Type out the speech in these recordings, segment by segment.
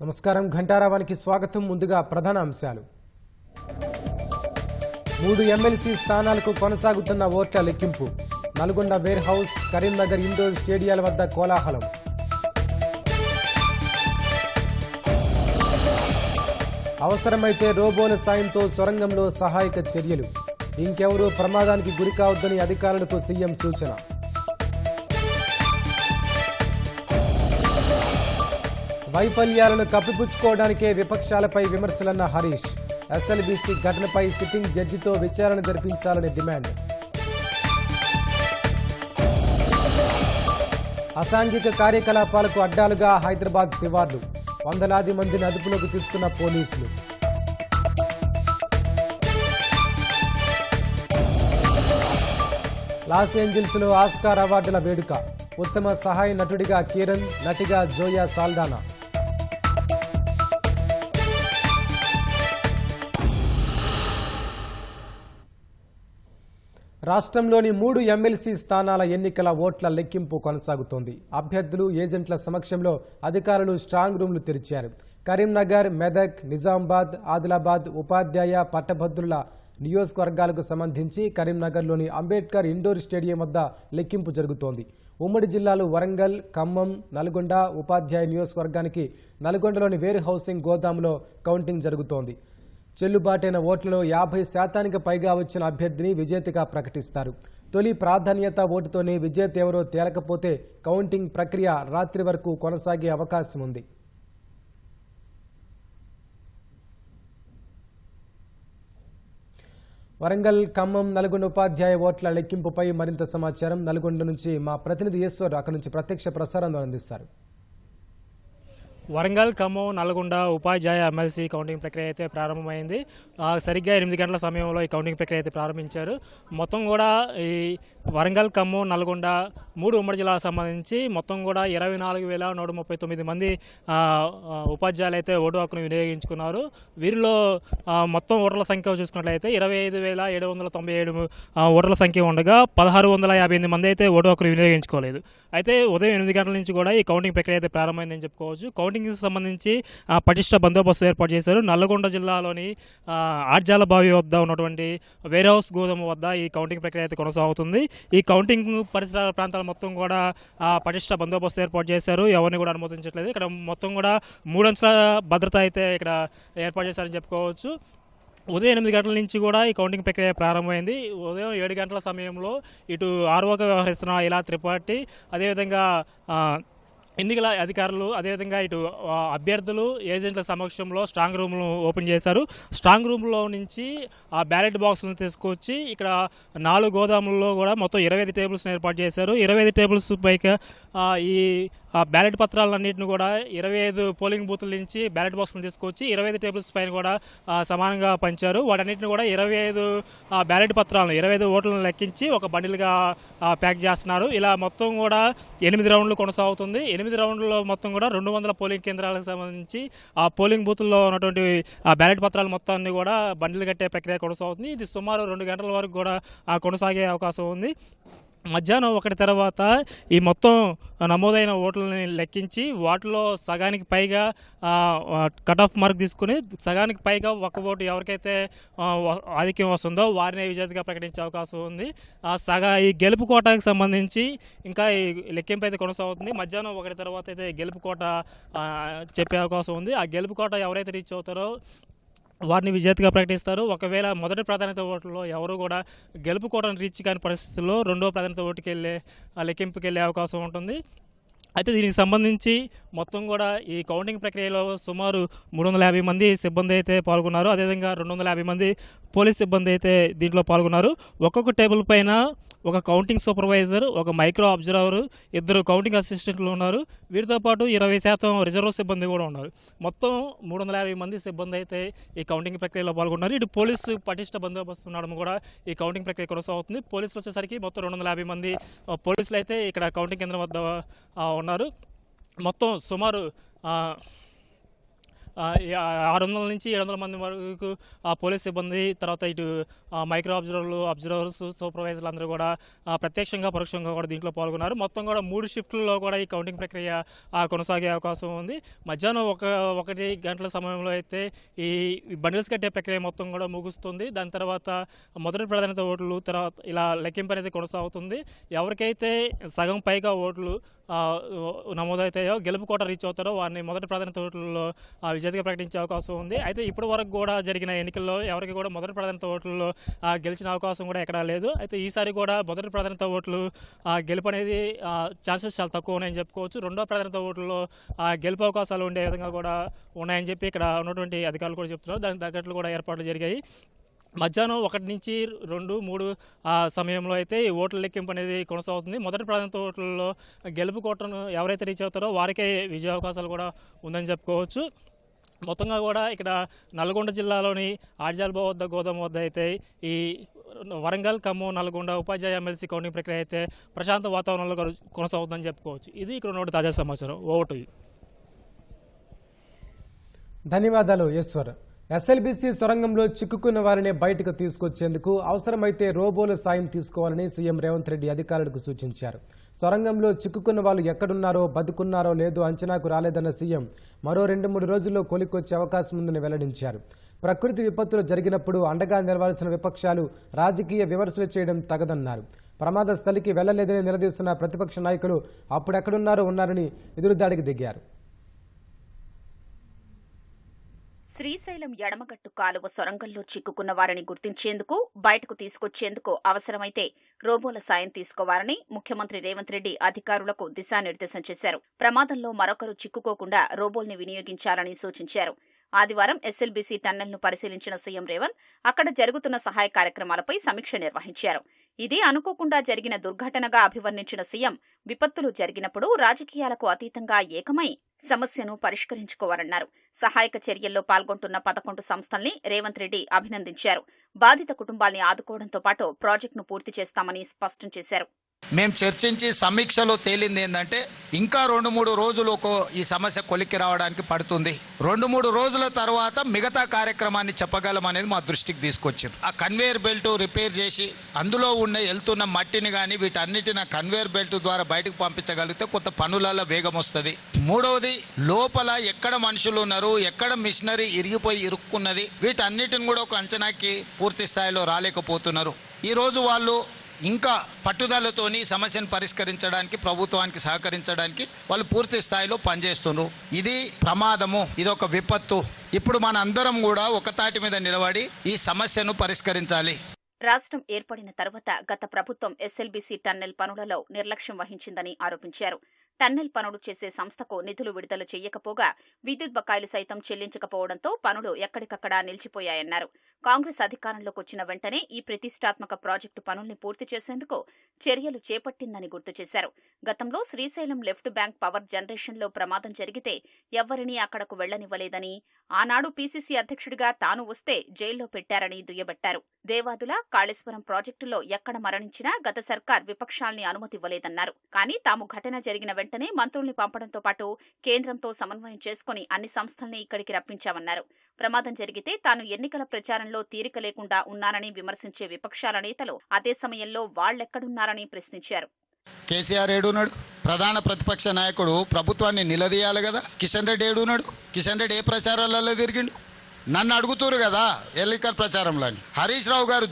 నమస్కారం. ఘంటారావానికి స్వాగతం. ముందుగా ప్రధాన అంశాలు. 3 ఎమ్మెల్సీ స్థానాలకు కొనసాగుతున్న ఓట్ల లెక్కింపు. Nalgonda warehouse, Karimnagar indoor స్టేడియాల వద్ద కోలాహలం. అవసరమైతే రోబోల సాయంతో సొరంగంలో సహాయక చర్యలు. ఇంకెవరూ ప్రమాదానికి గురి కావద్దని అధికారులకు సీఎం సూచన. వైఫల్యాలను కప్పిపుచ్చుకోవడానికే విపక్షాలపై విమర్శలన్న హరీష్. ఎస్ఎల్బీసీ ఘటనపై సిట్టింగ్ జడ్జితో విచారణ జరిపించాలని డిమాండ్. అసాంఘిక కార్యకలాపాలకు అడ్డాలుగా హైదరాబాద్ శివార్లు. వందలాది మందిని అదుపులోకి తీసుకున్న పోలీసులు. లాస్ ఏంజల్స్లో ఆస్కార్ అవార్డుల వేడుక. ఉత్తమ సహాయ నటుడిగా కిరణ్, నటిగా జోయా సాల్దానా. రాష్ట్రంలోని 3 ఎమ్మెల్సీ స్థానాల ఎన్నికల ఓట్ల లెక్కింపు కొనసాగుతోంది. అభ్యర్థులు, ఏజెంట్ల సమక్షంలో అధికారులు స్ట్రాంగ్ రూమ్లు తెరిచారు. కరీంనగర్, మెదక్, నిజామాబాద్, ఆదిలాబాద్ ఉపాధ్యాయ, పట్టభద్రుల నియోజకవర్గాలకు సంబంధించి కరీంనగర్లోని అంబేద్కర్ ఇండోర్ స్టేడియం వద్ద లెక్కింపు జరుగుతోంది. ఉమ్మడి జిల్లాలు వరంగల్, ఖమ్మం, నల్గొండ ఉపాధ్యాయ నియోజకవర్గానికి నల్గొండలోని వేర్ హౌసింగ్ గోదాంలో కౌంటింగ్ జరుగుతోంది. చెల్లుబాటైన ఓట్లలో 50% పైగా వచ్చిన అభ్యర్థిని విజేతగా ప్రకటిస్తారు. తొలి ప్రాధాన్యత ఓటుతోనే విజేత ఎవరో తేలకపోతే కౌంటింగ్ ప్రక్రియ రాత్రి వరకు కొనసాగే అవకాశం ఉంది. వరంగల్, ఖమ్మం, నల్గొండ ఉపాధ్యాయ ఓట్ల లెక్కింపుపై మరింత సమాచారం నల్గొండ నుంచి మా ప్రతినిధి ఈశ్వర్ అక్కడి నుంచి ప్రత్యక్ష ప్రసారం అందిస్తారు. వరంగల్, ఖమ్మం, నల్గొండ ఉపాధ్యాయ ఎమ్మెల్సీ కౌంటింగ్ ప్రక్రియ అయితే ప్రారంభమైంది. సరిగ్గా 8 గంటల సమయంలో ఈ కౌంటింగ్ ప్రక్రియ అయితే ప్రారంభించారు. మొత్తం కూడా ఈ వరంగల్, ఖమ్మం, నల్గొండ 3 ఉమ్మడి జిల్లాలకు సంబంధించి మొత్తం కూడా 24,139 మంది ఉపాధ్యాయులు అయితే ఓటు హక్కును వినియోగించుకున్నారు. వీరిలో మొత్తం ఓటర్ల సంఖ్య చూసుకున్నట్లయితే 25,797 ఓటర్ల సంఖ్య ఉండగా 1,658 మంది అయితే ఓటు హక్కును వినియోగించుకోలేదు. అయితే ఉదయం 8 గంటల నుంచి కూడా ఈ కౌంటింగ్ ప్రక్రియ అయితే ప్రారంభమైందని చెప్పుకోవచ్చు. కౌంటింగ్కి సంబంధించి పటిష్ట బందోబస్తు ఏర్పాటు చేశారు. నల్లగొండ జిల్లాలోని ఆర్జాల బావి వద్ద ఉన్నటువంటి వేర్ హౌస్ గోదాము వద్ద ఈ కౌంటింగ్ ప్రక్రియ అయితే కొనసాగుతుంది. ఈ కౌంటింగ్ పరిసర ప్రాంతాల మొత్తం కూడా పటిష్ట బందోబస్తు ఏర్పాటు చేశారు. ఎవరిని కూడా అనుమతించట్లేదు. ఇక్కడ మొత్తం కూడా 3 అంచెల భద్రత అయితే ఇక్కడ ఏర్పాటు చేశారని చెప్పుకోవచ్చు. ఉదయం 8 గంటల నుంచి కూడా ఈ కౌంటింగ్ ప్రక్రియ ప్రారంభమైంది. ఉదయం 7 గంటల సమయంలో ఇటు ఆర్ఓగా వ్యవహరిస్తున్న ఇలా త్రిపాఠి, అదేవిధంగా ఎన్నికల అధికారులు, అదేవిధంగా ఇటు అభ్యర్థులు, ఏజెంట్ల సమక్షంలో స్ట్రాంగ్ రూమ్ను ఓపెన్ చేశారు. స్ట్రాంగ్ రూమ్లో నుంచి ఆ బ్యాలెట్ బాక్స్ను తీసుకొచ్చి ఇక్కడ 4 గోదాముల్లో కూడా మొత్తం 25 టేబుల్స్ని ఏర్పాటు చేశారు. 25 టేబుల్స్ పైగా ఈ బ్యాలెట్ పత్రాలన్నింటిని కూడా 25 పోలింగ్ బూతుల నుంచి బ్యాలెట్ బాక్స్ను తీసుకొచ్చి 25 టేబుల్స్ పైన కూడా సమానంగా పంచారు. వాటన్నిటిని కూడా 25 బ్యాలెట్ పత్రాలను 25 ఓట్లను లెక్కించి ఒక బండిల్గా ప్యాక్ చేస్తున్నారు. ఇలా మొత్తం కూడా 8 రౌండ్లు కొనసాగుతుంది. 8 రౌండ్లలో మొత్తం కూడా 200 పోలింగ్ కేంద్రాలకు సంబంధించి ఆ పోలింగ్ బూతుల్లో ఉన్నటువంటి ఆ బ్యాలెట్ పత్రాల మొత్తాన్ని కూడా బండిలు కట్టే ప్రక్రియ కొనసాగుతుంది. ఇది సుమారు 2 గంటల వరకు కూడా కొనసాగే అవకాశం ఉంది. మధ్యాహ్నం 1 తర్వాత ఈ మొత్తం నమోదైన ఓట్లని లెక్కించి వాటిలో సగానికి పైగా కట్ ఆఫ్ మార్క్ తీసుకుని సగానికి పైగా ఒక ఓటు ఎవరికైతే ఆధిక్యం వస్తుందో వారిని విజేతగా ప్రకటించే అవకాశం ఉంది. ఈ గెలుపు కోటాకి సంబంధించి ఇంకా ఈ లెక్కింపు అయితే కొనసాగుతుంది. మధ్యాహ్నం 1 తర్వాత అయితే గెలుపు కోట చెప్పే అవకాశం ఉంది. ఆ గెలుపు కోట ఎవరైతే రీచ్ అవుతారో వారిని విజేతగా ప్రకటిస్తారు. ఒకవేళ మొదటి ప్రాధాన్యత ఓట్లలో ఎవరు కూడా గెలుపు కోటను రీచ్ కాని పరిస్థితుల్లో 2వ ప్రాధాన్యత ఓటుకి లెక్కింపుకి వెళ్ళే అవకాశం ఉంటుంది. అయితే దీనికి సంబంధించి మొత్తం కూడా ఈ కౌంటింగ్ ప్రక్రియలో సుమారు 350 మంది సిబ్బంది అయితే పాల్గొన్నారు. అదేవిధంగా 250 మంది పోలీస్ సిబ్బంది అయితే దీంట్లో పాల్గొన్నారు. ఒక్కొక్క టేబుల్ పైన ఒక కౌంటింగ్ సూపర్వైజర్, ఒక మైక్రో అబ్జర్వర్, 2 కౌంటింగ్ అసిస్టెంట్లు ఉన్నారు. వీరితో పాటు 20% రిజర్వ్ సిబ్బంది కూడా ఉన్నారు. మొత్తం 350 మంది సిబ్బంది అయితే ఈ కౌంటింగ్ ప్రక్రియలో పాల్గొన్నారు. ఇటు పోలీసు పటిష్ట బందోబస్తు ఉండడం కూడా ఈ కౌంటింగ్ ప్రక్రియ కొనసాగుతుంది. పోలీసులు వచ్చేసరికి మొత్తం 250 మంది పోలీసులు అయితే ఇక్కడ కౌంటింగ్ కేంద్రం వద్ద ఉన్నారు. మొత్తం సుమారు 600 నుంచి 700 మంది వరకు పోలీస్ సిబ్బంది, తర్వాత ఇటు మైక్రో అబ్జర్వర్స్, సూపర్వైజర్లు అందరూ కూడా ప్రత్యక్షంగా పరోక్షంగా కూడా దీంట్లో పాల్గొన్నారు. మొత్తం కూడా 3 షిఫ్ట్లలో కూడా ఈ కౌంటింగ్ ప్రక్రియ కొనసాగే అవకాశం ఉంది. మధ్యాహ్నం 1 గంటల సమయంలో అయితే ఈ బండిల్స్ కట్టే ప్రక్రియ మొత్తం కూడా ముగుస్తుంది. దాని తర్వాత మొదటి ప్రాధాన్యత ఓట్లు, తర్వాత ఇలా లెక్కింపు అనేది కొనసాగుతుంది. ఎవరికైతే సగం పైగా ఓట్లు నమోదవుతాయో, గెలుపు కోట రీచ్ అవుతారో వారిని మొదటి ప్రాధాన్యత ఓట్లలో విజేతగా ప్రకటించే అవకాశం ఉంది. అయితే ఇప్పటి వరకు కూడా జరిగిన ఎన్నికల్లో ఎవరికి కూడా మొదటి ప్రాధాన్యత ఓట్లలో గెలిచిన అవకాశం కూడా ఎక్కడా లేదు. అయితే ఈసారి కూడా మొదటి ప్రాధాన్యత ఓట్లు గెలుపు అనేది ఛాన్సెస్ చాలా తక్కువ ఉన్నాయని చెప్పుకోవచ్చు. రెండో ప్రాధాన్యత ఓట్లలో గెలుపు అవకాశాలు ఉండే విధంగా కూడా ఉన్నాయని చెప్పి ఇక్కడ ఉన్నటువంటి అధికారులు కూడా చెప్తున్నారు. దానికి తగ్గట్లు కూడా ఏర్పాట్లు జరిగాయి. మధ్యాహ్నం 1 నుంచి 2, 3 సమయంలో అయితే ఈ ఓట్ల లెక్కింపు అనేది కొనసాగుతుంది. మొదటి ప్రాధాన్యత ఓట్లలో గెలుపు కోటను ఎవరైతే రీచ్ అవుతారో వారికే విజయ అవకాశాలు కూడా ఉందని చెప్పుకోవచ్చు. మొత్తంగా కూడా ఇక్కడ నల్గొండ జిల్లాలోని ఆడ్జాల్బా వద్ద, గోదాం వద్ద అయితే ఈ వరంగల్, ఖమ్మం, నల్గొండ ఉపాధ్యాయ ఎమ్మెల్సీ కౌంటింగ్ ప్రక్రియ అయితే ప్రశాంత వాతావరణంలో కొనసాగుతుందని చెప్పుకోవచ్చు. ఇది ఇక్కడ ఉన్న తాజా సమాచారం. ఓటు. ధన్యవాదాలు ఈశ్వర్. ఎస్ఎల్బీసీ సొరంగంలో చిక్కుకున్న వారిని బయటకు తీసుకొచ్చేందుకు అవసరమైతే రోబోల సాయం తీసుకోవాలని సీఎం రేవంత్ రెడ్డి అధికారులకు సూచించారు. సొరంగంలో చిక్కుకున్న వాళ్ళు ఎక్కడున్నారో, బతుకున్నారో లేదో అంచనాకు రాలేదన్న సీఎం మరో 2-3 రోజుల్లో కొలిక్కొచ్చే అవకాశం ఉందని వెల్లడించారు. ప్రకృతి విపత్తులు జరిగినప్పుడు అండగా నిలవాల్సిన విపక్షాలు రాజకీయ విమర్శలు చేయడం తగదన్నారు. ప్రమాద స్థలికి వెళ్లలేదని నిలదీస్తున్న ప్రతిపక్ష నాయకులు అప్పుడెక్కడున్నారో ఉన్నారని ఎదురుదాడికి దిగారు. శ్రీశైలం ఎడమగట్టు కాలువ సొరంగంలో చిక్కుకున్న వారిని గుర్తించేందుకు, బయటకు తీసుకొచ్చేందుకు అవసరమైతే రోబోల సాయం తీసుకోవాలని ముఖ్యమంత్రి రేవంత్ రెడ్డి అధికారులకు దిశానిర్దేశం చేశారు. ప్రమాదంలో మరొకరు చిక్కుకోకుండా రోబోల్ని వినియోగించాలని సూచించారు. ఆదివారం ఎస్ఎల్బీసీ టన్నెల్ను పరిశీలించిన సీఎం రేవంత్ అక్కడ జరుగుతున్న సహాయ కార్యక్రమాలపై సమీక్ష నిర్వహించారు. ఇది అనుకోకుండా జరిగిన దుర్ఘటనగా అభివర్ణించిన సీఎం విపత్తులు జరిగినప్పుడు రాజకీయాలకు అతీతంగా ఏకమై సమస్యను పరిష్కరించుకోవాలన్నారు. సహాయక చర్యల్లో పాల్గొంటున్న 11 సంస్థల్ని రేవంత్ రెడ్డి అభినందించారు. బాధిత కుటుంబాల్ని ఆదుకోవడంతో పాటు ప్రాజెక్టును పూర్తి చేస్తామని స్పష్టం చేశారు. మేము చర్చించి సమీక్షలో తేలింది ఏంటంటే ఇంకా 2-3 రోజులు ఈ సమస్య కొలిక్కి రావడానికి పడుతుంది. 2-3 రోజుల తర్వాత మిగతా కార్యక్రమాన్ని చెప్పగలమనేది మా దృష్టికి తీసుకొచ్చింది. ఆ కన్వేయర్ బెల్ట్ రిపేర్ చేసి అందులో వెళ్తున్న మట్టిని కానీ వీటన్నిటిని కన్వేయర్ బెల్ట్ ద్వారా బయటకు పంపించగలిగితే కొంత పనులలో వేగం వస్తుంది. మూడవది, లోపల ఎక్కడ మనుషులు ఉన్నారు, ఎక్కడ మిషనరీ ఇరిగిపోయి ఇరుక్కున్నది, వీటన్నిటిని కూడా ఒక అంచనాకి పూర్తి స్థాయిలో రాలేకపోతున్నారు. ఈరోజు వాళ్ళు ఇంకా పట్టుదలతోని సమస్యను పరిష్కరించడానికి, ప్రభుత్వానికి సహకరించడానికి వాళ్ళు పూర్తి స్థాయిలో పనిచేస్తున్నారు. ఇది ప్రమాదము, ఇది ఒక విపత్తు. ఇప్పుడు మన అందరం కూడా ఒక తాటి మీద నిలబడి ఈ సమస్యను పరిష్కరించాలి. రాష్ట్రం ఏర్పడిన తర్వాత గత ప్రభుత్వం ఎస్ఎల్బీసీ టన్నెల్ పనులలో నిర్లక్ష్యం వహించిందని ఆరోపించారు. టన్నెల్ పనులు చేసే సంస్థకు నిధులు విడుదల చేయకపోగా విద్యుత్ బకాయిలు సైతం చెల్లించకపోవడంతో పనులు ఎక్కడికక్కడా నిలిచిపోయాయన్నారు. కాంగ్రెస్ అధికారంలోకి వచ్చిన వెంటనే ఈ ప్రతిష్టాత్మక ప్రాజెక్టు పనుల్ని పూర్తి చేసేందుకు చర్యలు చేపట్టిందని గుర్తు చేశారు. గతంలో శ్రీశైలం లెఫ్ట్ బ్యాంక్ పవర్ జనరేషన్లో ప్రమాదం జరిగితే ఎవ్వరినీ అక్కడకు వెళ్లనివ్వలేదని, ఆనాడు పీసీసీ అధ్యక్షుడిగా తాను వస్తే జైల్లో పెట్టారని దుయ్యబట్టారు. దేవాదుల, కాళేశ్వరం ప్రాజెక్టులో ఎక్కడ మరణించినా గత సర్కార్ విపక్షాల్ని అనుమతివ్వలేదన్నారు. కానీ తాము ఘటన జరిగిన వెంటనే మంత్రుల్ని పంపడంతో పాటు కేంద్రంతో సమన్వయం చేసుకుని అన్ని సంస్థల్ని ఇక్కడికి రప్పించామన్నారు. ప్రమాదం జరిగితే తాను ఎన్నికల ప్రచారంలో తీరిక లేకుండా ఉన్నానని విమర్శించే విపక్షాల నేతలు అదే సమయంలో వాళ్లెక్కడున్నారని ప్రశ్నించారు. కేసీఆర్ ఏడున్నాడు? ప్రధాన ప్రతిపక్ష నాయకుడు ప్రభుత్వాన్ని నిలదీయాలి కదా. కిషన్ రెడ్డి ఏడున్నాడు? కిషన్ రెడ్డి ఏ ప్రచారాలలో తిరిగిండు? నన్ను అడుగుతారు కదా ఎన్నికల ప్రచారంలో. హరీష్ రావు గారు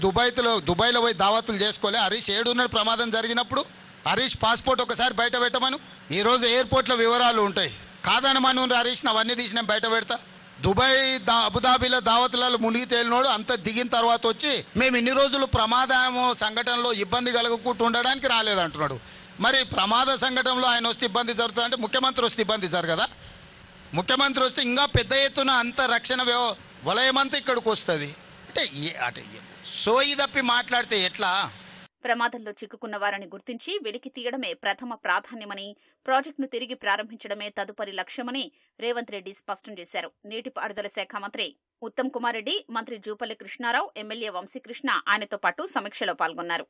దుబాయ్లో పోయి దావతులు చేసుకోలే. హరీష్ ఏడున్నాడు ప్రమాదం జరిగినప్పుడు? హరీష్ పాస్పోర్ట్ ఒకసారి బయట పెట్టమను. ఈరోజు ఎయిర్పోర్ట్లో వివరాలు ఉంటాయి. కాదనమను హరీష్, అవన్నీ తీసి నేను బయట పెడతా. దుబాయ్ అబుదాబిలో దావతులలో మునిగి తేలినోడు అంత దిగిన తర్వాత వచ్చి మేము ఇన్ని రోజులు ప్రమాదం సంఘటనలో ఇబ్బంది కలగకుండా ఉండడానికి రాలేదంటున్నాడు. మరి ప్రమాద సంఘటనలో ఆయన వస్తే ఇబ్బంది జరుగుతుందంటే ముఖ్యమంత్రి వస్తే ఇబ్బంది జరగదా? ముఖ్యమంత్రి వస్తే ఇంకా పెద్ద ఎత్తున అంత రక్షణ వలయమంతా ఇక్కడికి వస్తుంది. అంటే సోయి తప్పి మాట్లాడితే ఎట్లా? ప్రమాదంలో చిక్కుకున్న వారిని గుర్తించి వెలికి తీయడమే ప్రథమ ప్రాధాన్యమని, ప్రాజెక్టును తిరిగి ప్రారంభించడమే తదుపరి లక్ష్యమని రేవంత్ రెడ్డి స్పష్టం చేశారు. నీటిపారుదల శాఖ మంత్రి ఉత్తమ్ కుమార్ రెడ్డి, మంత్రి జూపల్లి కృష్ణారావు, ఎమ్మెల్యే వంశీకృష్ణ ఆయనతో పాటు సమీక్షలో పాల్గొన్నారు.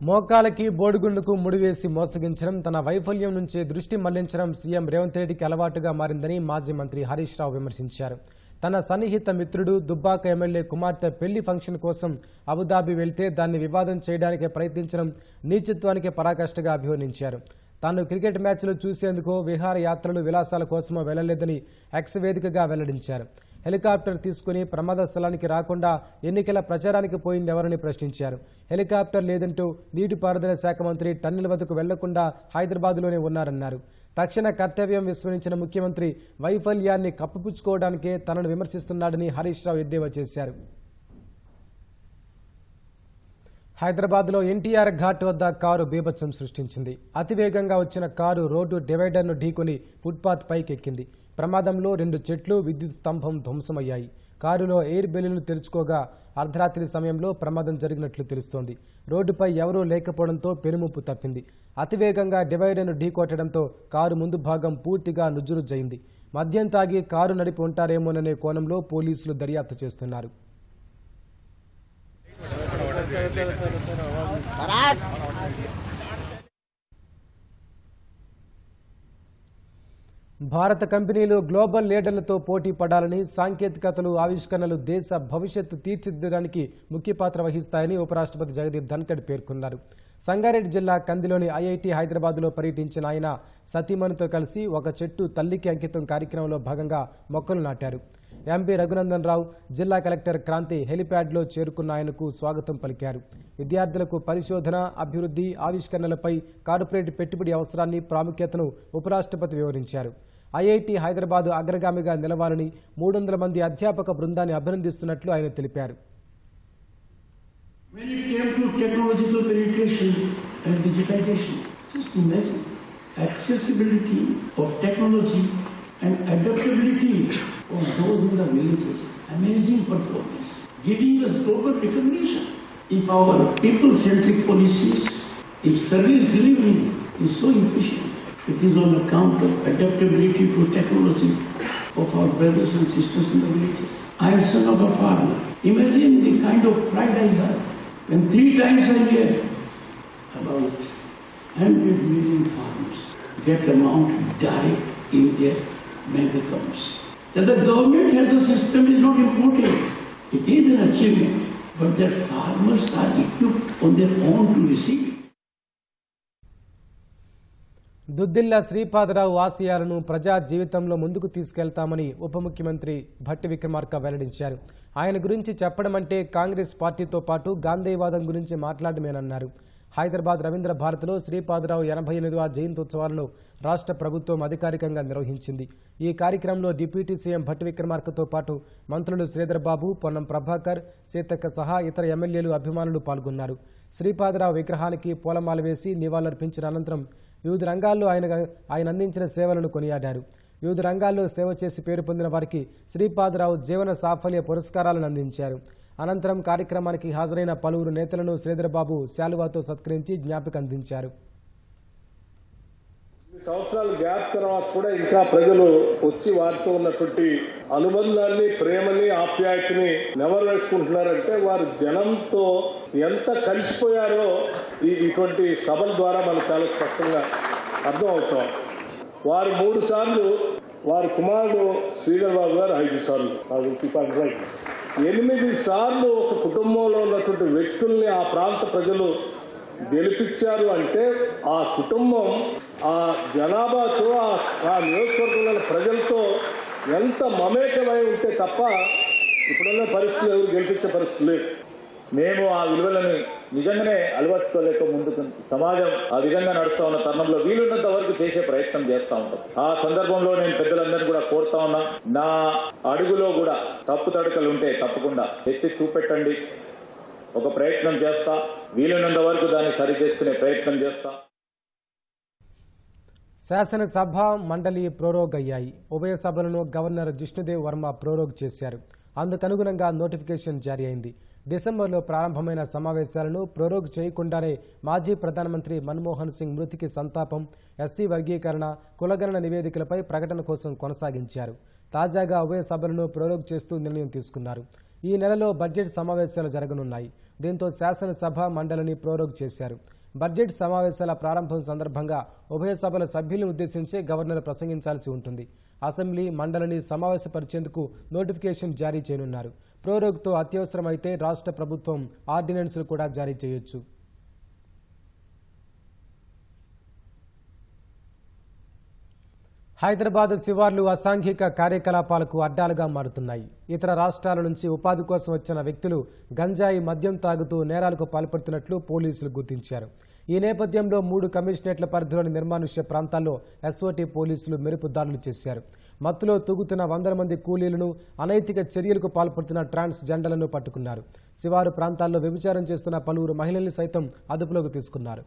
మోకాలకి బోడిగుండుకు ముడివేసి మోసగించడం తన వైఫల్యం నుంచే దృష్టి మళ్లించడం సీఎం రేవంత్ రెడ్డికి అలవాటుగా మారిందని మాజీ మంత్రి హరీష్ రావు విమర్శించారు. తన సన్నిహిత మిత్రుడు దుబ్బాక ఎమ్మెల్యే కుమార్తె పెళ్లి ఫంక్షన్ కోసం అబుదాబి వెళ్తే దాన్ని వివాదం చేయడానికి ప్రయత్నించడం నీచత్వానికి పరాకాష్ఠగా అభివర్ణించారు. తాను క్రికెట్ మ్యాచ్లు చూసేందుకు విహారయాత్రలు విలాసాల కోసమో వెళ్లలేదని ఎక్స్ వేదికగా వెల్లడించారు. హెలికాప్టర్ తీసుకుని ప్రమాద స్థలానికి రాకుండా ఎన్నికల ప్రచారానికి పోయింది ఎవరని ప్రశ్నించారు. హెలికాప్టర్ లేదంటూ నీటిపారుదల శాఖ మంత్రి టన్నెల్ వద్దకు వెళ్లకుండా హైదరాబాద్లోనే ఉన్నారన్నారు. తక్షణ కర్తవ్యం విస్మరించిన ముఖ్యమంత్రి వైఫల్యాన్ని కప్పిపుచ్చుకోవడానికే తనను విమర్శిస్తున్నాడని హరీష్ రావు ఎద్దేవా చేశారు. హైదరాబాద్లో ఎన్టీఆర్ ఘాట్ వద్ద కారు బీభత్సం సృష్టించింది. అతివేగంగా వచ్చిన కారు రోడ్డు డివైడర్ను ఢీకొని ఫుట్పాత్ పైకి ఎక్కింది. ప్రమాదంలో 2 చెట్లు, విద్యుత్ స్తంభం ధ్వంసమయ్యాయి. కారులో ఎయిర్ బెలూన్లు తెరుచుకోగా అర్ధరాత్రి సమయంలో ప్రమాదం జరిగినట్లు తెలుస్తోంది. రోడ్డుపై ఎవరూ లేకపోవడంతో పెనుముప్పు తప్పింది. అతివేగంగా డివైడర్ను ఢీకొట్టడంతో కారు ముందు భాగం పూర్తిగా నుజ్జునుజ్జయింది. మద్యం తాగి కారు నడిపి ఉంటారేమోననే కోణంలో పోలీసులు దర్యాప్తు చేస్తున్నారు. భారత కంపెనీలు గ్లోబల్ లీడర్లతో పోటీ పడాలని, సాంకేతికతలు, ఆవిష్కరణలు దేశ భవిష్యత్తు తీర్చిదిద్దడానికి ముఖ్య పాత్ర వహిస్తాయని ఉపరాష్ట్రపతి జగదీప్ ధన్కడ్ పేర్కొన్నారు. సంగారెడ్డి జిల్లా కందిలోని ఐఐటి హైదరాబాద్లో పర్యటించిన ఆయన సతీమణితో కలిసి ఒక చెట్టు తల్లికి అంకితం కార్యక్రమంలో భాగంగా మొక్కలు నాటారు. ఎంపీ రఘునందన్ రావు, జిల్లా కలెక్టర్ క్రాంతి హెలిప్యాడ్లో చేరుకున్న ఆయనకు స్వాగతం పలికారు. విద్యార్థులకు పరిశోధన, అభివృద్ధి, ఆవిష్కరణలపై కార్పొరేట్ పెట్టుబడి అవసరాన్ని, ప్రాముఖ్యతను ఉపరాష్ట్రపతి వివరించారు. ఐఐటి హైదరాబాద్ అగ్రగామిగా నిలవాలని 300 మంది అధ్యాపక బృందాన్ని అభినందిస్తున్నట్లు ఆయన తెలిపారు. When it came to technological penetration and digitization, just imagine accessibility of technology and adaptability of those in the villages. Amazing performance, giving us global recognition. If our people-centric policies, if service delivery is so efficient, it is on account of adaptability to technology of our brothers and sisters in the villages. I am son of a farmer. Imagine the kind of pride I have when 3 times a year about 100 million farmers get amount direct in their bank accounts. That the government has a system is not important. It is an achievement, but that farmers are equipped on their own to receive it. Duddilla Sripada Rao ఆశయాలను ప్రజా జీవితంలో ముందుకు తీసుకెళ్తామని ఉప ముఖ్యమంత్రి భట్టి విక్రమార్క వెల్లడించారు. ఆయన గురించి చెప్పడం అంటే కాంగ్రెస్ పార్టీతో పాటు గాంధీవాదం గురించి మాట్లాడమేనన్నారు. హైదరాబాద్ రవీంద్ర భారతిలో శ్రీపాదరావు 88వ జయంత్యోత్సవాలను రాష్ట్ర ప్రభుత్వం అధికారికంగా నిర్వహించింది. ఈ కార్యక్రమంలో డిప్యూటీ సీఎం భట్టి విక్రమార్కతో పాటు మంత్రులు శ్రీధర్ బాబు, పొన్నం ప్రభాకర్, సీతక్క సహా ఇతర ఎమ్మెల్యేలు, అభిమానులు పాల్గొన్నారు. శ్రీపాదరావు విగ్రహానికి పూలమాల వేసి నివాళులర్పించిన అనంతరం వివిధ రంగాల్లో ఆయన అందించిన సేవలను కొనియాడారు. వివిధ రంగాల్లో సేవ చేసి పేరు పొందిన వారికి శ్రీపాదరావు జీవన సాఫల్య పురస్కారాలను అందించారు. అనంతరం కార్యక్రమానికి హాజరైన పలువురు నేతలను శ్రీధర్బాబు శాలువాతో సత్కరించి జ్ఞాపిక అందించారు. సంవత్సరాల గ్యాప్ తర్వాత కూడా ఇంకా ప్రజలు వచ్చి వారితో ఉన్నటువంటి అనుబంధాన్ని, ప్రేమని, ఆప్యాయతని నెమరేసుకుంటున్నారంటే వారు జనంతో ఎంత కలిసిపోయారో ఇటువంటి సభల ద్వారా మనకు చాలా స్పష్టంగా అర్థం అవుతాం. వారు 3 సార్లు, వారి కుమారుడు శ్రీధర్ బాబు గారు 5 సార్లు, 8 సార్లు ఒక కుటుంబంలో ఉన్నటువంటి వ్యక్తుల్ని ఆ ప్రాంత ప్రజలు గెలిపించారు అంటే ఆ కుటుంబం ఆ జనాభాతో, ఆ నియోజకవర్గంలో ప్రజలతో ఎంత మమేకమై ఉంటే తప్ప ఇప్పుడున్న పరిస్థితులు ఎవరు గెలిపించే పరిస్థితి లేదు. మేము ఆ విలువలని నిజంగానే అలవర్చుకోలేక ముందుకు సమాజం ఆ విధంగా నడుస్తా ఉన్న తరుణంలో వీలున్నంత వరకు చేసే ప్రయత్నం చేస్తా ఉంటాం. ఆ సందర్భంలో నేను పెద్దలందరినీ కూడా కోరుతా ఉన్నా, నా అడుగులో కూడా తప్పు తడకలు ఉంటే తప్పకుండా ఎత్తి చూపెట్టండి. ఒక ప్రయత్నం చేస్తా, వీలున్నంత వరకు దాన్ని సరి చేసుకునే ప్రయత్నం చేస్తా. శాసనసభ, మండలి ప్రోరోగ్ అయ్యాయి. ఉభయ సభలను గవర్నర్ జిష్ణుదేవ్ వర్మ ప్రోరోగ్ చేశారు. అందుకనుగుణంగా నోటిఫికేషన్ జారీ అయింది. డిసెంబర్లో ప్రారంభమైన సమావేశాలను ప్రోరోగ్ చేయకుండానే మాజీ ప్రధానమంత్రి మన్మోహన్ సింగ్ మృతికి సంతాపం, ఎస్సీ వర్గీకరణ, కులగణన నివేదికలపై ప్రకటన కోసం కొనసాగించారు. తాజాగా ఉభయ సభలను ప్రోరోగ్ చేస్తూ నిర్ణయం తీసుకున్నారు. ఈ నెలలో బడ్జెట్ సమావేశాలు జరగనున్నాయి. దీంతో శాసనసభ మండలిని ప్రోరోగ్ చేశారు. బడ్జెట్ సమావేశాల ప్రారంభం సందర్భంగా ఉభయ సభల సభ్యులను ఉద్దేశించి గవర్నర్ ప్రసంగించాల్సి ఉంటుంది. అసెంబ్లీ మండలిని సమావేశపరిచేందుకు నోటిఫికేషన్ జారీ చేయనున్నారు. ప్రోరోగ్తో అత్యవసరమైతే రాష్ట్ర ప్రభుత్వం ఆర్డినెన్స్లు కూడా జారీ చేయొచ్చు. హైదరాబాద్ శివార్లు అసాంఘిక కార్యకలాపాలకు అడ్డాలుగా మారుతున్నాయి. ఇతర రాష్ట్రాల నుంచి ఉపాధి కోసం వచ్చిన వ్యక్తులు గంజాయి, మద్యం తాగుతూ నేరాలకు పాల్పడుతున్నట్లు పోలీసులు గుర్తించారు. ఈ నేపథ్యంలో 3 కమిషనరేట్ల పరిధిలోని నిర్మానుష్య ప్రాంతాల్లో ఎస్ఓటీ పోలీసులు మెరుపు దాడులు చేశారు. మత్తులో తూగుతున్న 100 మంది కూలీలను, అనైతిక చర్యలకు పాల్పడుతున్న ట్రాన్స్జెండర్లను పట్టుకున్నారు. శివారు ప్రాంతాల్లో వ్యభిచారం చేస్తున్న పలువురు మహిళల్ని సైతం అదుపులోకి తీసుకున్నారు.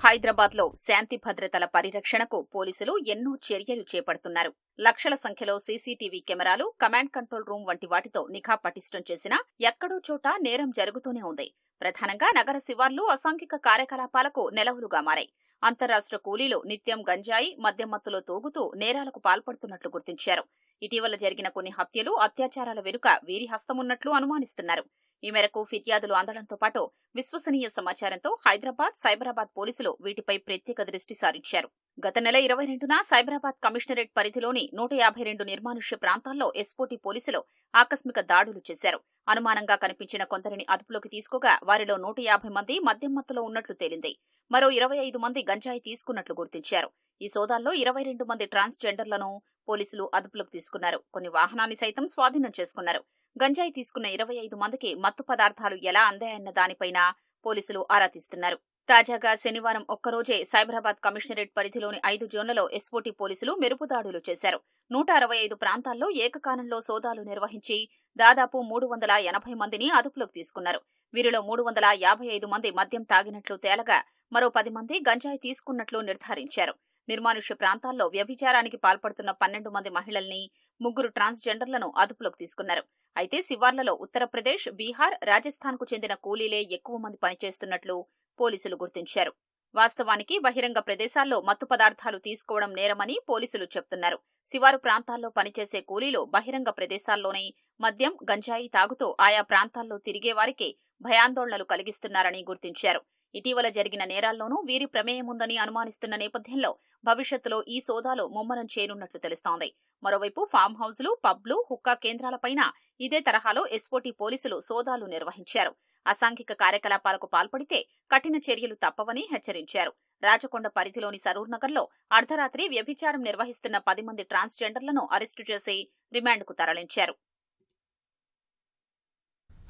హైదరాబాద్ లో శాంతి భద్రతల పరిరక్షణకు పోలీసులు ఎన్నో చర్యలు చేపడుతున్నారు. లక్షల సంఖ్యలో సీసీటీవీ కెమెరాలు, కమాండ్ కంట్రోల్ రూమ్ వంటి వాటితో నిఘా పటిష్టం చేసినా ఎక్కడో చోట నేరం జరుగుతూనే ఉంది. ప్రధానంగా నగర శివార్లు అసాంఘిక కార్యకలాపాలకు నెలవులుగా మారాయి. అంతర్రాష్ట్ర కూలీలు నిత్యం గంజాయి, మద్యం మత్తులో తూగుతూ నేరాలకు పాల్పడుతున్నట్లు గుర్తించారు. ఇటీవల జరిగిన కొన్ని హత్యలు, అత్యాచారాల వెనుక వీరి హస్తమున్నట్లు అనుమానిస్తున్నారు. ఈ మేరకు ఫిర్యాదులు అందడంతో పాటు విశ్వసనీయ సమాచారంతో హైదరాబాద్, సైబరాబాద్ పోలీసులు వీటిపై ప్రత్యేక దృష్టి సారించారు. గత నెల 22న సైబరాబాద్ కమిషనరేట్ పరిధిలోని 152 నిర్మానుష్య ప్రాంతాల్లో ఎస్ఓటీ పోలీసులు ఆకస్మిక దాడులు చేశారు. అనుమానంగా కనిపించిన కొందరిని అదుపులోకి తీసుకోగా వారిలో 150 మంది మద్యం మత్తులో ఉన్నట్లు తేలింది. మరో 25 మంది గంజాయి తీసుకున్నట్లు గుర్తించారు. ఈ సోదాల్లో 22 మంది ట్రాన్స్జెండర్లను పోలీసులు అదుపులోకి తీసుకున్నారు. కొన్ని వాహనాన్ని సైతం స్వాధీనం చేసుకున్నారు. గంజాయి తీసుకున్న 25 మందికి మత్తు పదార్థాలు ఎలా అందాయన్న దానిపైన పోలీసులు ఆరా తీస్తున్నారు. తాజాగా శనివారం ఒక్కరోజే సైబరాబాద్ కమిషనరేట్ పరిధిలోని 5 జోన్లలో ఎస్ఓటీ పోలీసులు మెరుపు దాడులు చేశారు. 165 ప్రాంతాల్లో ఏకకాలంలో సోదాలు నిర్వహించి దాదాపు 380 మందిని అదుపులోకి తీసుకున్నారు. వీరిలో 355 మంది మద్యం తాగినట్లు తేలగా మరో 10 మంది గంజాయి తీసుకున్నట్లు నిర్ధారించారు. నిర్మానుష్య ప్రాంతాల్లో వ్యభిచారానికి పాల్పడుతున్న 12 మంది మహిళల్ని, 3 ట్రాన్స్జెండర్లను అదుపులోకి తీసుకున్నారు. అయితే శివార్లలో ఉత్తరప్రదేశ్, బీహార్, రాజస్థాన్కు చెందిన కూలీలే ఎక్కువ మంది పనిచేస్తున్నట్లు పోలీసులు గుర్తించారు. వాస్తవానికి బహిరంగ ప్రదేశాల్లో మత్తు పదార్థాలు తీసుకోవడం నేరమని పోలీసులు చెప్తున్నారు. శివారు ప్రాంతాల్లో పనిచేసే కూలీలు బహిరంగ ప్రదేశాల్లోనే మద్యం, గంజాయి తాగుతూ ఆయా ప్రాంతాల్లో తిరిగే వారికి భయాందోళనలు కలిగిస్తున్నారని గుర్తించారు. ఇటీవల జరిగిన నేరాల్లోనూ వీరి ప్రమేయముందని అనుమానిస్తున్న నేపథ్యంలో భవిష్యత్తులో ఈ సోదాలు ముమ్మరం చేయనున్నట్లు తెలుస్తోంది. మరోవైపు ఫామ్ హౌజులు, పబ్లు, హుక్కా కేంద్రాలపైన ఇదే తరహాలో ఎస్ఓటీ పోలీసులు సోదాలు నిర్వహించారు. అసాంఘిక కార్యకలాపాలకు పాల్పడితే కఠిన చర్యలు తప్పవని హెచ్చరించారు. రాచకొండ పరిధిలోని సరూర్ నగర్లో అర్ధరాత్రి వ్యభిచారం నిర్వహిస్తున్న 10 మంది ట్రాన్స్జెండర్లను అరెస్టు చేసి రిమాండ్కు తరలించారు.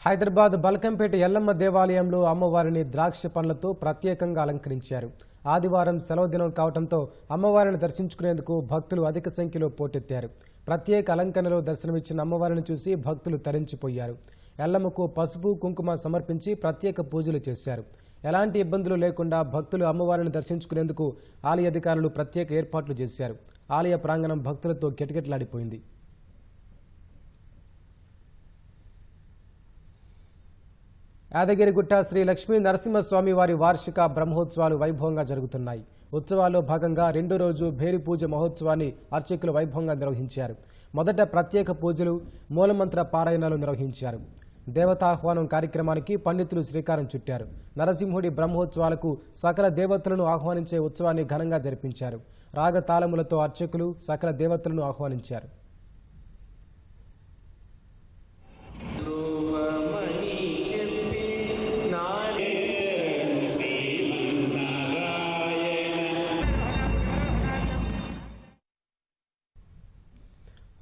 హైదరాబాద్ బల్కంపేట ఎల్లమ్మ దేవాలయంలో అమ్మవారిని ద్రాక్ష పండ్లతో ప్రత్యేకంగా అలంకరించారు. ఆదివారం సెలవు దినం కావడంతో అమ్మవారిని దర్శించుకునేందుకు భక్తులు అధిక సంఖ్యలో పోటెత్తారు. ప్రత్యేక అలంకరణలో దర్శనమిచ్చిన అమ్మవారిని చూసి భక్తులు తరించిపోయారు. ఎల్లమ్మకు పసుపు, కుంకుమ సమర్పించి ప్రత్యేక పూజలు చేశారు. ఎలాంటి ఇబ్బందులు లేకుండా భక్తులు అమ్మవారిని దర్శించుకునేందుకు ఆలయ అధికారులు ప్రత్యేక ఏర్పాట్లు చేశారు. ఆలయ ప్రాంగణం భక్తులతో కిటకిటలాడిపోయింది. యాదగిరిగుట్ట శ్రీ లక్ష్మీ నరసింహస్వామి వారి వార్షిక బ్రహ్మోత్సవాలు వైభవంగా జరుగుతున్నాయి. ఉత్సవాల్లో భాగంగా 2వ రోజు భేరి పూజ మహోత్సవాన్ని అర్చకులు వైభవంగా నిర్వహించారు. మొదట ప్రత్యేక పూజలు, మూలమంత్ర పారాయణాలు నిర్వహించారు. దేవతాహ్వానం కార్యక్రమానికి పండితులు శ్రీకారం చుట్టారు. నరసింహుడి బ్రహ్మోత్సవాలకు సకల దేవతలను ఆహ్వానించే ఉత్సవాన్ని ఘనంగా జరిపించారు. రాగతాళములతో అర్చకులు సకల దేవతలను ఆహ్వానించారు.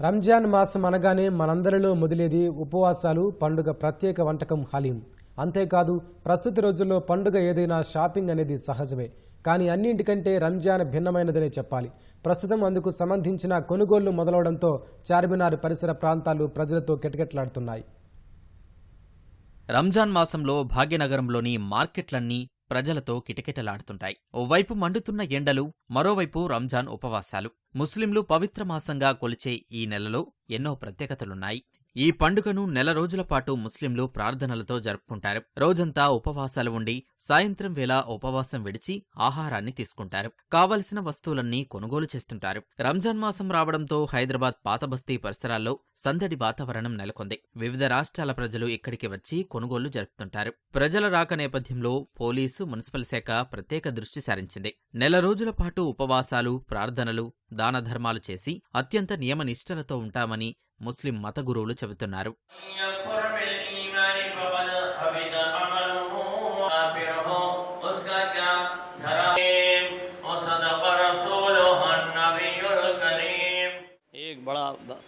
రంజాన్ మాసం అనగానే మనందరిలో మొదలేది ఉపవాసాలు, పండుగ ప్రత్యేక వంటకం హలీం. అంతేకాదు ప్రస్తుత రోజుల్లో పండుగ ఏదైనా షాపింగ్ అనేది సహజమే. కానీ అన్నింటికంటే రంజాన్ భిన్నమైనదనే చెప్పాలి. ప్రస్తుతం అందుకు సంబంధించిన కొనుగోళ్లు మొదలవడంతో చార్మినార్ పరిసర ప్రాంతాలు ప్రజలతో కిటకిటలాడుతున్నాయి. రంజాన్ మాసంలో భాగ్యనగరంలోని మార్కెట్లన్నీ ప్రజలతో కిటకిటలాడుతుంటాయి. ఓవైపు మండుతున్న ఎండలు, మరోవైపు రంజాన్ ఉపవాసాలు. ముస్లింలు పవిత్ర మాసంగా కొలిచే ఈ నెలలో ఎన్నో ప్రత్యేకతలున్నాయి. ఈ పండుగను నెల రోజుల పాటు ముస్లింలు ప్రార్థనలతో జరుపుకుంటారు. రోజంతా ఉపవాసాలు ఉండి సాయంత్రం వేళ ఉపవాసం విడిచి ఆహారాన్ని తీసుకుంటారు. కావలసిన వస్తువులన్నీ కొనుగోలు చేస్తుంటారు. రంజాన్ మాసం రావడంతో హైదరాబాద్ పాతబస్తీ పరిసరాల్లో సందడి వాతావరణం నెలకొంది. వివిధ రాష్ట్రాల ప్రజలు ఇక్కడికి వచ్చి కొనుగోలు జరుపుతుంటారు. ప్రజల రాక నేపథ్యంలో పోలీసు, మున్సిపల్ శాఖ ప్రత్యేక దృష్టి సారించింది. నెల రోజుల పాటు ఉపవాసాలు, ప్రార్థనలు, దానధర్మాలు చేసి అత్యంత నియమనిష్టలతో ఉంటామని ముస్లిం మత గురువులు చెబుతున్నారు. एक बड़ा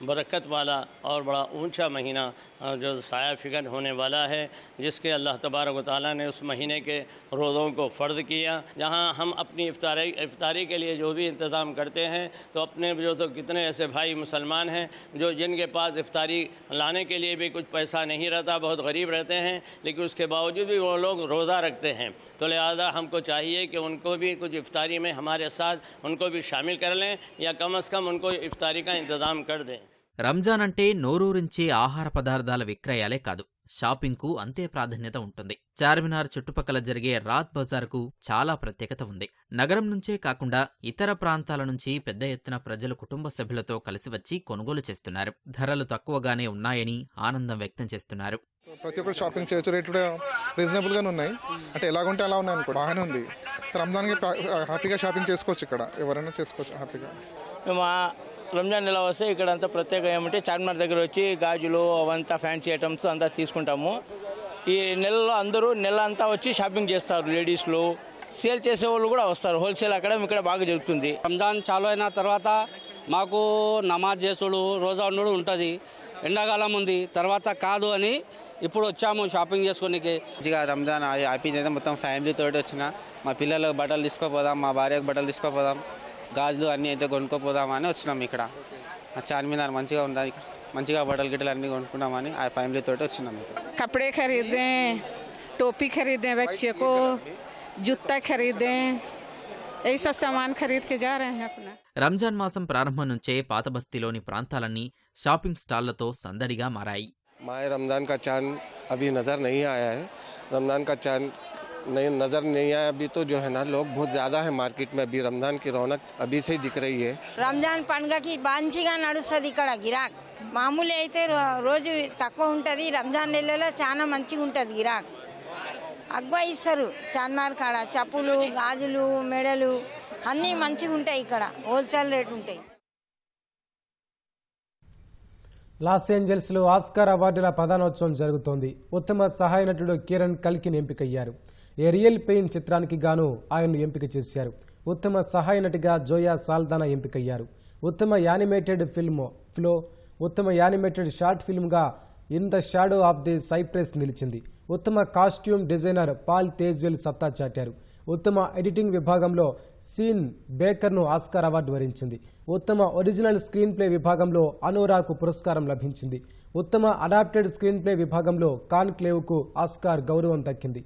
बरकत वाला और बड़ा ऊंचा महीना जो साया फिगर होने वाला है, जिसके अल्लाह तबारक व तआला ने उस महीने के रोज़ों को फ़र्द किया, जहां हम अपनी इफ्तारी के लिए जो भी इंतज़ाम करते हैं, तो अपने जो तो कितने ऐसे भाई मुसलमान हैं जो जिनके पास इफ्तारी लाने के लिए भी कुछ पैसा नहीं रहता, बहुत गरीब रहते हैं, लेकिन उसके बावजूद भी वो लोग रोज़ा रखते हैं। तो लिहाजा हमको चाहिए कि उनको भी कुछ इफ्तारी में हमारे साथ उनको भी शामिल कर लें, या कम से कम उनको इफ्तारी का इंतज़ाम कर दें। రంజాన్ అంటే నోరూరించే ఆహార పదార్థాల విక్రయాలే కాదు, షాపింగ్కు అంతే ప్రాధాన్యత ఉంటుంది. చార్మినార్ చుట్టుపక్కల జరిగే రాత్ బజార్కు చాలా ప్రత్యేకత ఉంది. నగరం నుంచే కాకుండా ఇతర ప్రాంతాల నుంచి పెద్ద ఎత్తున ప్రజలు కుటుంబ సభ్యులతో కలిసి వచ్చి కొనుగోలు చేస్తున్నారు. ధరలు తక్కువగానే ఉన్నాయని ఆనందం వ్యక్తం చేస్తున్నారు. ప్రతి ఒక్కరు షాపింగ్ చేయొచ్చు, రేట్లు కూడా రీజనబుల్ గానే ఉన్నాయి. అంటే ఎలాగుంటే అలా ఉన్నాయి అనుకో, బాగానే ఉంది. రంజాన్కి హ్యాపీగా షాపింగ్ చేసుకోవచ్చు, ఇక్కడ ఎవరైనా చేసుకోవచ్చు హ్యాపీగా. రంజాన్ నెల వస్తే ఇక్కడ అంతా ప్రత్యేక ఏమంటే చార్మినార్ దగ్గర వచ్చి గాజులు అవంతా ఫ్యాన్సీ ఐటమ్స్ అంతా తీసుకుంటాము. ఈ నెలలో అందరూ నెల అంతా వచ్చి షాపింగ్ చేస్తారు. లేడీస్లు, సేల్ చేసేవాళ్ళు కూడా వస్తారు. హోల్సేల్ అక్కడ ఇక్కడ బాగా జరుగుతుంది. రంజాన్ చాలు అయిన తర్వాత మాకు నమాజ్ చేసుడు, రోజా ఉండు ఉంటుంది. ఎండాకాలం ఉంది, తర్వాత కాదు అని ఇప్పుడు వచ్చాము షాపింగ్ చేసుకోనికి. మంచిగా రంజాన్ అయిపోయింది, మొత్తం ఫ్యామిలీతో వచ్చిన. మా పిల్లలకు బట్టలు తీసుకోపోదాం, మా భార్యకు బట్టలు తీసుకోపోదాం, గాజులు అన్నీ అయితే కొనుక్కోపోదామని వచ్చినాం. ఇక్కడ చార్మినార్ మంచిగా ఉంటుంది, మంచిగా బట్టలు గిట్టలు అన్నీ కొనుక్కుందామని ఆ ఫ్యామిలీతో వచ్చినాం. कपड़े खरीदे, टोपी खरीदे, बच्चे को जूता खरीदे, यही सब सामान खरीद के जा रहे हैं अपना. రంజాన్ మాసం ప్రారంభం నుంచే పాతబస్తీలోని ప్రాంతాలన్నీ షాపింగ్ స్టాళ్లతో సందడిగా మారాయి. माह रमज़ान का चांद अभी नज़र नहीं आया है. रमज़ान का चांद नज़र नहीं आया अभी, तो जो है ना लोग बहुत ज़्यादा है मार्केट में. अभी रमज़ान की रौनक अभी से दिख रही है. రంజాన్ పండుగకి మంచిగా నడుస్తుంది ఇక్కడ గిరాక్. మామూలు అయితే రోజు తక్కువ ఉంటుంది, రంజాన్ నెలలో చాలా మంచిగా ఉంటుంది గిరాక్. అగ్వా ఇస్తారు చార్మినార్ కాడ. చెప్పులు, గాజులు, మెడలు అన్నీ మంచిగా ఉంటాయి ఇక్కడ, హోల్సేల్ రేట్ ఉంటాయి. లాస్ ఏంజల్స్లో ఆస్కార్ అవార్డుల ప్రదానోత్సవం జరుగుతోంది. ఉత్తమ సహాయ నటుడు కిరణ్ కల్కిన్ ఎంపికయ్యారు. ఏ రియల్ పెయిన్ చిత్రానికి గాను ఆయన్ను ఎంపిక చేశారు. ఉత్తమ సహాయ నటిగా జోయా సాల్దానా ఎంపికయ్యారు. ఉత్తమ యానిమేటెడ్ ఫిల్మ్ ఫ్లో, ఉత్తమ యానిమేటెడ్ షార్ట్ ఫిల్మ్గా in the shadow of the cypress నిలిచింది. ఉత్తమ కాస్ట్యూమ్ డిజైనర్ పాల్ తేజ్వెల్ సత్తా చాటారు. ఉత్తమ ఎడిటింగ్ విభాగంలో సీన్ బేకర్ను ఆస్కార్ అవార్డు వరించింది. ఉత్తమ ఒరిజినల్ స్క్రీన్ ప్లే విభాగంలో అనోరాకు పురస్కారం లభించింది. ఉత్తమ అడాప్టెడ్ స్క్రీన్ ప్లే విభాగంలో కాన్క్లేవ్కు ఆస్కార్ గౌరవం దక్కింది.